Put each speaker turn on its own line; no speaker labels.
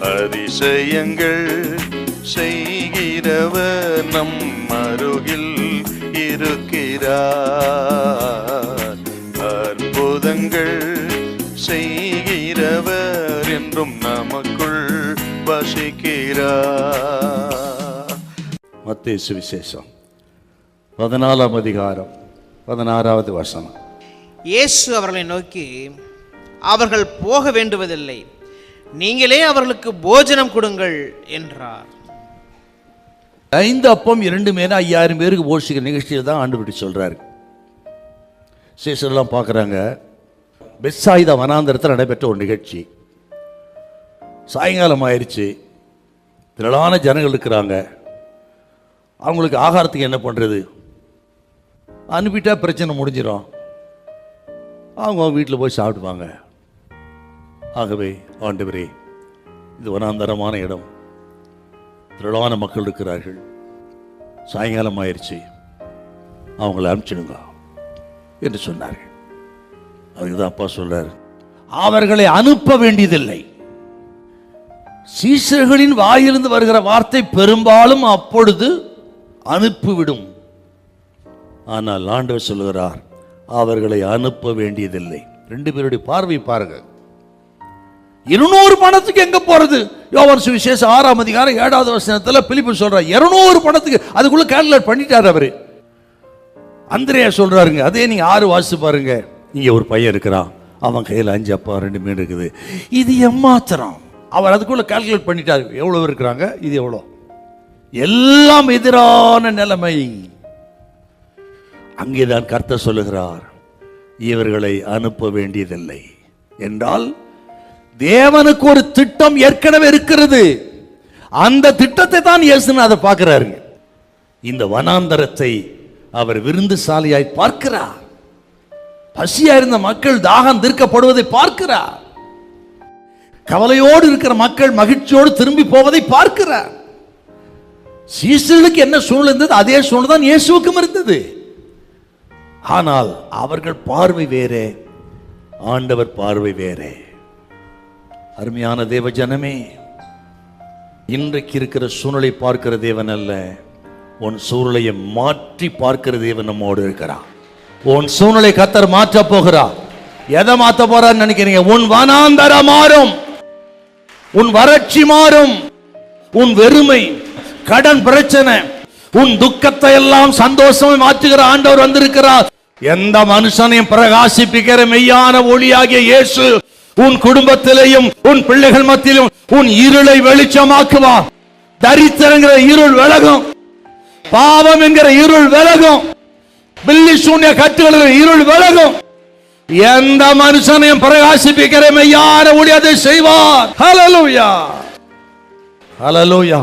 அதிசயங்கள் செய்கிறவர் நம் அருகில் இருக்கிறார். அற்புதங்கள் செய்கிறவர் என்றும் நமக்குள் வசிக்கிறார்.
மத்தேயு சுவிசேஷம் 14ஆம் அதிகாரம் 16வது வசனம்.
இயேசு அவர்களை நோக்கி, அவர்கள் போக வேண்டுவதில்லை, நீங்களே அவர்களுக்கு போஜனம் கொடுங்கள் என்றார்.
5 அப்பம் 2 மீன் 5000 பேருக்கு போஷிக்கிற நிகழ்ச்சியில் தான் ஆண்டவர் சொல்றாரு. சீசர்லாம் பார்க்குறாங்க. பெத்சாயிதா வனாந்தரத்தில் நடைபெற்ற ஒரு நிகழ்ச்சி. சாயங்காலம் ஆயிடுச்சு, திரளான ஜனங்கள் இருக்கிறாங்க. அவங்களுக்கு ஆகாரத்துக்கு என்ன பண்ணுறது? அனுப்பிட்டா பிரச்சனை முடிஞ்சிடும், அவங்க வீட்டில் போய் சாப்பிடுவாங்க. ஆகவே ஆண்டவரே, இது வனாந்தரமான இடம், திரளான மக்கள் இருக்கிறார்கள், சாயங்காலம் ஆயிடுச்சு, அவங்கள அனுப்பிச்சிடுங்க என்று சொன்னார்கள். அதுதான் அப்பா சொல்றாரு, அவர்களை அனுப்ப வேண்டியதில்லை. சீஷர்களின் வாயிலிருந்து வருகிற வார்த்தை பெரும்பாலும் அப்பொழுது அனுப்பிவிடும். ஆனால் ஆண்டவர் சொல்கிறார், அவர்களை அனுப்ப வேண்டியதில்லை. 2 பேருடைய பார்வை பாருங்க. 200 பணத்துக்கு எங்க போறது? யோவான் சுவிசேஷம் 6ஆம் அதிகாரம் 7வது வசனத்துல பிலிப்பு சொல்றார், 200 பணத்துக்கு அதுக்குள்ள கால்குலேட் பண்ணிட்டார் அவரு. அந்திரேயா சொல்றாருங்க, அதே நீங்க 6 வாசிச்சு பாருங்க. இங்க ஒரு பையன் இருக்கிறான், அவன் கையில் 5 அப்பா 2 மீன் இருக்குது. இது எம்மாத்திரம்? அவர் அதுக்குள்ள கால்குலேட் பண்ணிட்டார், எவ்வளவு இருக்கிறாங்க, இது எவ்வளோ. எல்லாம் எதிரான நிலைமை. அங்கேதான் கர்த்தர் சொல்லுகிறார், இவர்களை அனுப்ப வேண்டியதில்லை என்றால் தேவனுக்கு ஒரு திட்டம் ஏற்கனவே இருக்கிறது. அந்த திட்டத்தை தான் இயேசுநாதர் பார்க்கிறாரு. இந்த வனாந்தரத்தை அவர் விருந்து சாலையாய் பார்க்கிறார். பசியா இருந்த மக்கள் தாகம் தீர்க்கப்படுவதை பார்க்கிறார். கவலையோடு இருக்கிற மக்கள் மகிழ்ச்சியோடு திரும்பி போவதை பார்க்கிறார். சீசர்களுக்கு என்ன சூழ்நிலை இருந்தது, அதே சூழ்நிலை தான் இயேசுவுக்கும் இருந்தது. ஆனால் அவர்கள் பார்வை வேறே, ஆண்டவர் பார்வை வேறே. அருமையான தேவ ஜனமே, இன்றைக்கு இருக்கிற சூழ்நிலை பார்க்கிற தேவன் அல்ல, உன் சூழ்நிலையை மாற்றி பார்க்கிற தேவன் நம்மோடு இருக்கிறார். உன் சூழ்நிலை கர்த்தர் மாற்ற போகிறார். எதை மாற்ற போறான்னு நினைக்கிறீங்க? உன் வனாந்தரம் மாறும், உன் வறட்சி மாறும், உன் வெறுமை, கடன் பிரச்சனை, உன் துக்கத்தை எல்லாம் சந்தோஷமா மாற்றுகிற ஆண்டவர் வந்திருக்கிறார். எந்த மனுஷனையும் பிரகாசிப்பிக்கிற மெய்யான ஒளியாகிய இயேசு உன் குடும்பத்திலேயும் உன் பிள்ளைகள் மத்தியிலும் உன் இருளை வெளிச்சமாக்குவார். தரித்திரங்கிற இருள் விலகும், பாவம் என்கிற இருள் விலகும், பில்லி சூன்ய கட்டுகளுக்கு இருள் விலகும். எந்த மனுஷனையும் பிரகாசிப்பிக்கிற மெய்யான ஒளி அதை செய்வார். ஹல்லேலூயா, ஹல்லேலூயா.